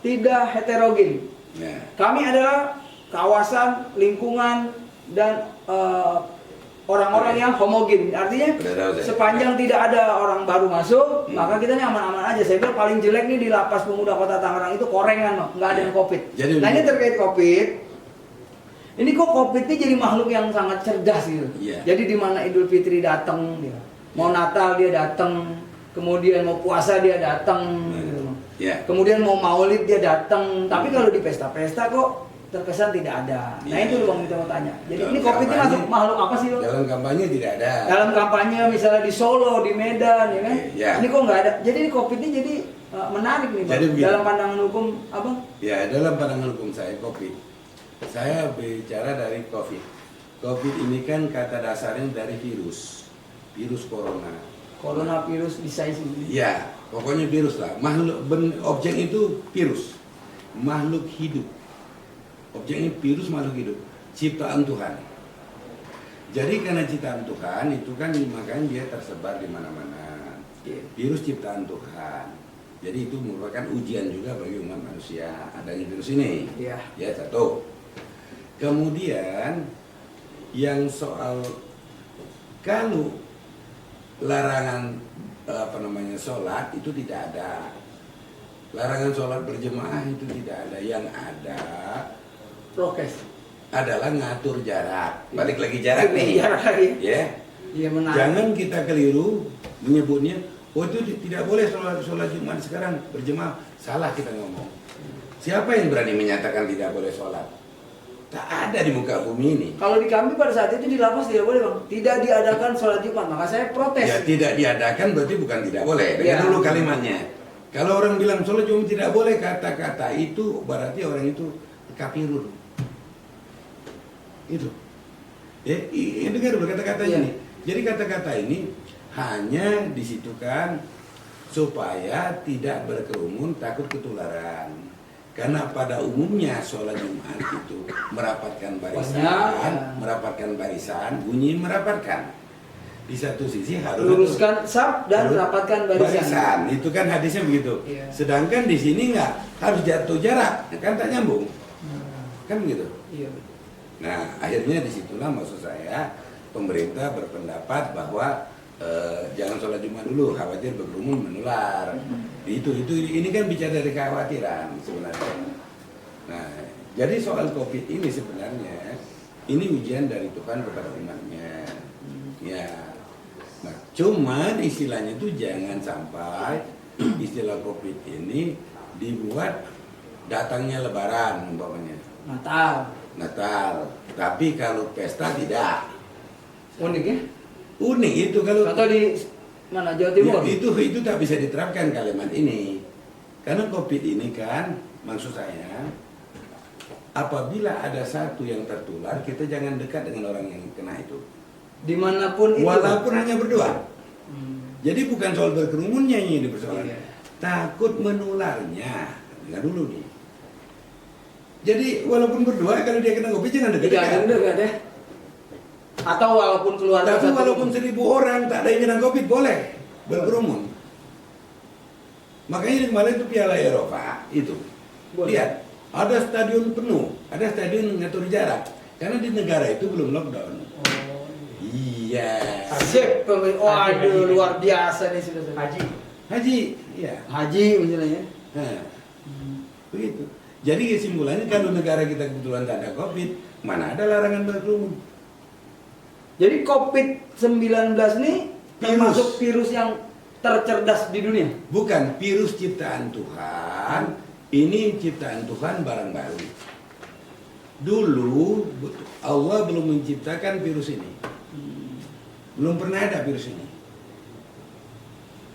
tidak heterogen. Ya. Kami adalah kawasan, lingkungan, dan orang-orang yang homogen. Artinya sepanjang tidak ada orang baru masuk, maka kita ini aman-aman aja. Saya bilang paling jelek nih di lapas pemuda kota Tangerang itu korengan, Bang. Nggak ada yang COVID. Jadi, nah ini terkait COVID. Ini kok COVID ini jadi makhluk yang sangat cerdas gitu. Iya. Jadi di mana Idul Fitri datang, dia. Mau Natal dia datang, kemudian mau puasa dia datang, gitu. Ya. Kemudian mau Maulid dia datang. Tapi kalau di pesta-pesta kok terkesan tidak ada. Nah Iya. itu loh Bang kita mau tanya. Jadi Dalam ini COVID ini kampanye- masuk makhluk apa sih, Bang? Dalam kampanye tidak ada. Dalam kampanye misalnya di Solo, di Medan, ya kan? Iya. Ini kok nggak ada. Jadi ini COVID ini jadi menarik nih, Bang. Jadi begini. Dalam pandangan hukum apa? Ya, dalam pandangan hukum saya COVID. Saya bicara dari COVID. COVID ini kan kata dasarnya dari virus corona. Coronavirus disease ini. Ya, pokoknya virus lah. Objek itu virus, makhluk hidup. Objeknya virus, makhluk hidup, ciptaan Tuhan. Jadi karena ciptaan Tuhan itu kan makanya dia tersebar di mana-mana. Virus ciptaan Tuhan. Jadi itu merupakan ujian juga bagi umat manusia adanya virus ini. Iya. Ya, satu. Kemudian yang soal kalau larangan sholat itu tidak ada. Larangan sholat berjemaah itu tidak ada. Yang ada Prokes. adalah ngatur jarak. Balik lagi jarak nih. Jarak lagi. Ya. Iya menarik. Jangan kita keliru menyebutnya, oh itu tidak boleh sholat Jumat sekarang berjemaah. Salah kita ngomong. Siapa yang berani menyatakan tidak boleh sholat? Tak ada di muka bumi ini. Kalau di kami pada saat itu di lapas tidak boleh, Bang. Tidak diadakan sholat Jumat, maka saya protes. Ya tidak diadakan berarti bukan tidak boleh. Dengar Ya. dulu kalimatnya. Kalau orang bilang sholat Jumat tidak boleh, kata-kata itu berarti orang itu kafirun. Itu. Ya, dengar dulu kata-katanya Ya. nih. Jadi kata-kata ini hanya disitukan supaya tidak berkerumun, takut ketularan. Karena pada umumnya sholat Jumat itu merapatkan barisan, bunyi merapatkan. Di satu sisi harus Luruskan saf dan rapatkan barisan. Itu kan hadisnya begitu. Iya. Sedangkan di sini nggak, harus jatuh jarak, kan tak nyambung, kan begitu. Iya betul. Nah akhirnya disitulah maksud saya pemerintah berpendapat bahwa jangan sholat Jumat dulu, khawatir berkerumun menular. Ini kan bicara dari kekhawatiran sebenarnya. Nah, jadi soal COVID ini sebenarnya ini ujian dari Tuhan kepada umatnya. Ya. Nah, cuman istilahnya itu jangan sampai istilah COVID ini dibuat datangnya Lebaran umpamanya. Natal. Tapi kalau pesta tidak. Unik ya? Unik itu kalau Atau di mana, Jawa Timur? ya, itu tak bisa diterapkan kalimat ini. Karena COVID ini kan maksud saya apabila ada satu yang tertular, kita jangan dekat dengan orang yang kena itu. Dimanapun itu. Walaupun hanya berdua. Jadi bukan soal berkerumunnya ini persoalan. Iya. Takut menularnya. Dengar dulu nih. Jadi walaupun berdua kalau dia kena COVID jangan dekat-dekat. Dekat ya. Atau walaupun keluarga Tapi satu walaupun rumah. 1000 orang tak ada yang kena COVID boleh berkerumun. Makanya kemarin itu Piala Eropa itu. Boleh. Lihat, ada stadion penuh, ada stadion mengatur jarak. Karena di negara itu belum lockdown. Iya. Sip, aduh luar biasa nih sudah. Haji, iya. Haji misalnya ya. Nah, begitu. Jadi kesimpulannya kalau negara kita kebetulan tak ada COVID, mana ada larangan berkerumun? Jadi COVID-19 ini termasuk virus yang tercerdas di dunia. Bukan virus ciptaan Tuhan, ini ciptaan Tuhan barang baru. Dulu Allah belum menciptakan virus ini. Belum pernah ada virus ini.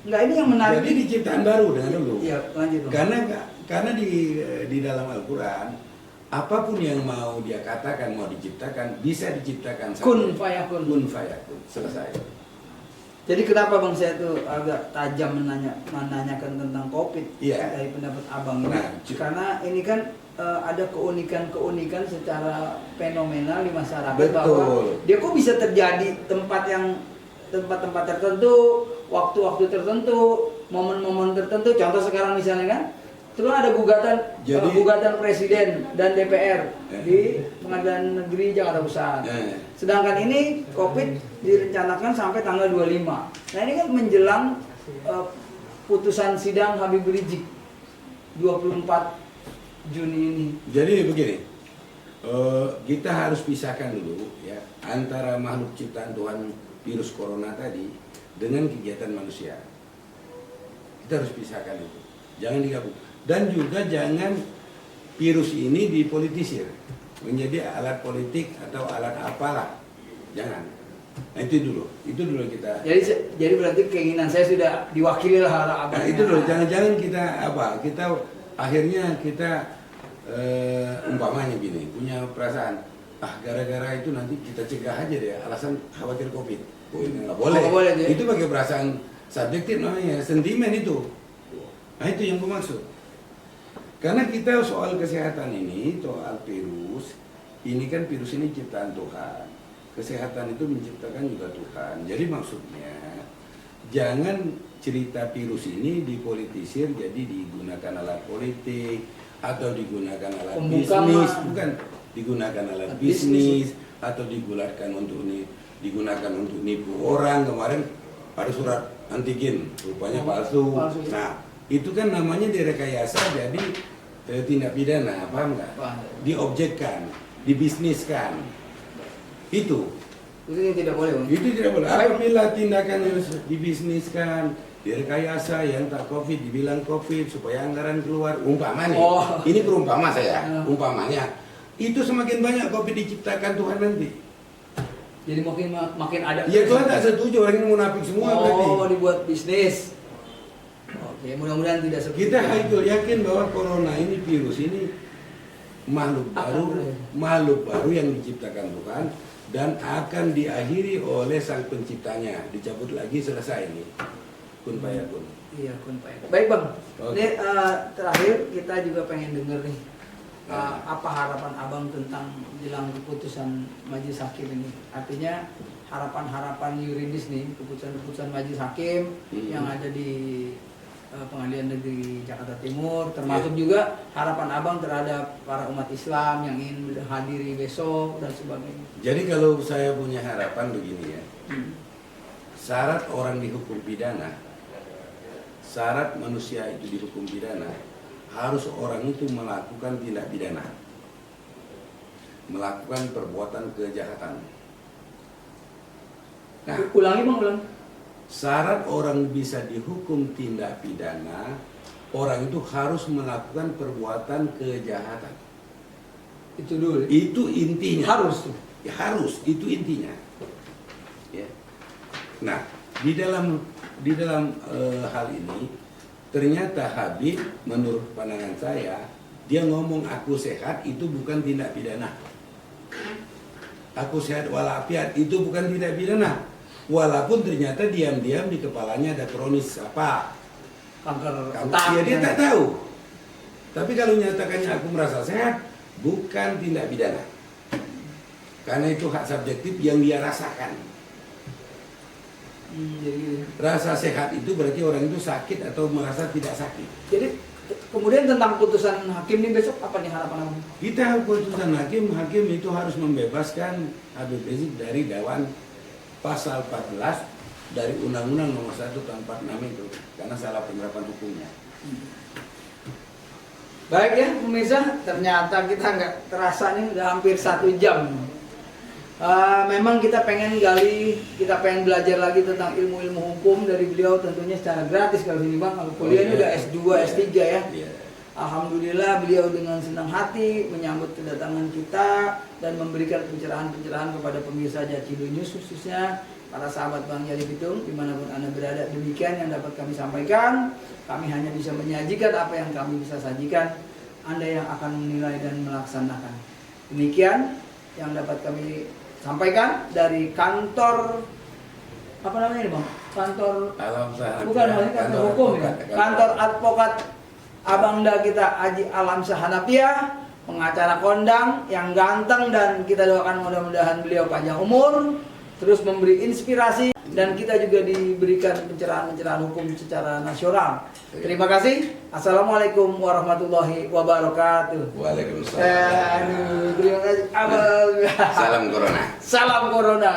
Enggak, ini yang menarik. Jadi diciptaan baru dengan dulu. Iya, lanjut. Dong. Karena di dalam Al-Qur'an apapun yang mau dia katakan, mau diciptakan, bisa diciptakan. Kun fayakun. Kun fayakun. Selesai. Jadi kenapa Bang saya tuh agak tajam menanyakan tentang COVID Iya. dari pendapat Abang ini? Nah, Karena ini kan ada keunikan-keunikan secara fenomenal di masyarakat. Betul. Bahwa dia kok bisa terjadi tempat-tempat tertentu, waktu-waktu tertentu, momen-momen tertentu. Contoh sekarang misalnya kan, terus ada gugatan presiden dan DPR di Pengadilan Negeri Jakarta Pusat. Sedangkan ini COVID direncanakan sampai tanggal 25. Nah ini kan menjelang putusan sidang Habib Rizik 24 Juni ini. Jadi begini, kita harus pisahkan dulu ya antara makhluk ciptaan Tuhan virus corona tadi dengan kegiatan manusia. Kita harus pisahkan itu, jangan digabung. Dan juga jangan virus ini dipolitisir menjadi alat politik atau alat apalah, jangan. Nah itu dulu kita. Jadi berarti keinginan saya sudah diwakili lah Abang. Nah itu dulu, jangan-jangan kita akhirnya kita umpamanya gini, punya perasaan gara-gara itu nanti kita cegah aja deh, alasan khawatir COVID. Oh ini nggak boleh. Nggak boleh, ya? Itu pakai perasaan subjektif namanya, sentimen itu. Nah itu yang gue maksud. Karena kita soal kesehatan ini, soal virus, ini kan virus ini ciptaan Tuhan. Kesehatan itu menciptakan juga Tuhan. Jadi maksudnya jangan cerita virus ini dipolitisir, jadi digunakan alat politik atau digunakan alat bisnis, bukan digunakan alat bisnis atau digunakan untuk nipu orang. Kemarin ada surat antigen rupanya palsu. Nah itu kan namanya direkayasa, jadi tindak pidana, paham nggak? Diobjekkan, dibisniskan. Itu yang tidak boleh, Bang. Itu tidak boleh. Apabila tindakan yang dibisniskan, direkayasa, yang tak COVID dibilang COVID supaya anggaran keluar, umpamanya. Ini perumpama saya, umpamanya. Itu semakin banyak COVID diciptakan Tuhan nanti. Jadi makin ada. Ya Tuhan tak setuju, orang ini munafik semua berarti. Mau dibuat bisnis. Oke, mudah-mudahan tidak seperti Kita itu. yakin bahwa corona ini, virus ini makhluk baru yang diciptakan Tuhan dan akan diakhiri oleh sang penciptanya. Dicabut lagi, selesai ini. Kun fayakun. Iya, kun fayakun. Baik Bang. Oke. Ini terakhir kita juga pengen denger nih. Apa harapan Abang tentang jelang keputusan Majelis Hakim ini? Artinya harapan-harapan yuridis nih, keputusan-keputusan Majelis Hakim yang ada di Pengadilan Negeri Jakarta Timur, termasuk juga harapan abang terhadap para umat Islam yang ingin hadiri besok dan sebagainya. Jadi kalau saya punya harapan begini ya, syarat orang dihukum pidana, syarat manusia itu dihukum pidana, harus orang itu melakukan tindak pidana, melakukan perbuatan kejahatan. Nah, Ulangi bang, ulangi. syarat orang bisa dihukum tindak pidana, orang itu harus melakukan perbuatan kejahatan. Itu dulu. Itu intinya. Harus tuh. Ya, harus, itu intinya. Ya. Nah, di dalam hal ini ternyata Habib menurut pandangan saya, dia ngomong aku sehat itu bukan tindak pidana. Aku sehat walafiat itu bukan tindak pidana. Walaupun ternyata diam-diam di kepalanya ada kronis apa? Kanker otak. Ya, dia tak tahu. Tapi kalau nyatakannya aku merasa sehat, bukan tindak pidana. Karena itu hak subjektif yang dia rasakan. Jadi, Rasa sehat itu berarti orang itu sakit atau merasa tidak sakit. jadi kemudian tentang putusan hakim ini besok apa nih harapan abang? Kita putusan hakim itu harus membebaskan Habib Rizik dari dakwaan pasal 14 dari Undang-Undang Nomor 1 Tahun 46 itu karena salah penerapan hukumnya. Baik ya pemirsa, ternyata kita nggak terasa nih udah hampir 1 jam. Memang kita pengen kita pengen belajar lagi tentang ilmu-ilmu hukum dari beliau tentunya secara gratis kalau sini bang. Kalau kuliah ini udah S2, S3 ya. Alhamdulillah beliau dengan senang hati menyambut kedatangan kita dan memberikan pencerahan-pencerahan kepada pemirsa Jacido News khususnya para sahabat Bang Yali Bitung dimanapun Anda berada. Demikian yang dapat kami sampaikan. Kami hanya bisa menyajikan apa yang kami bisa sajikan. Anda yang akan menilai dan melaksanakan. Demikian yang dapat kami sampaikan dari kantor apa namanya ini bang? Kantor bukan maksudnya kantor hukum ya. Kantor advokat Abangda kita Haji Alamsyah Hanafiah, pengacara kondang yang ganteng dan kita doakan mudah-mudahan beliau panjang umur, terus memberi inspirasi dan kita juga diberikan pencerahan-pencerahan hukum secara nasional. Terima kasih. Assalamualaikum warahmatullahi wabarakatuh. Waalaikumsalam. Terima kasih. Abang. Salam corona. Salam corona.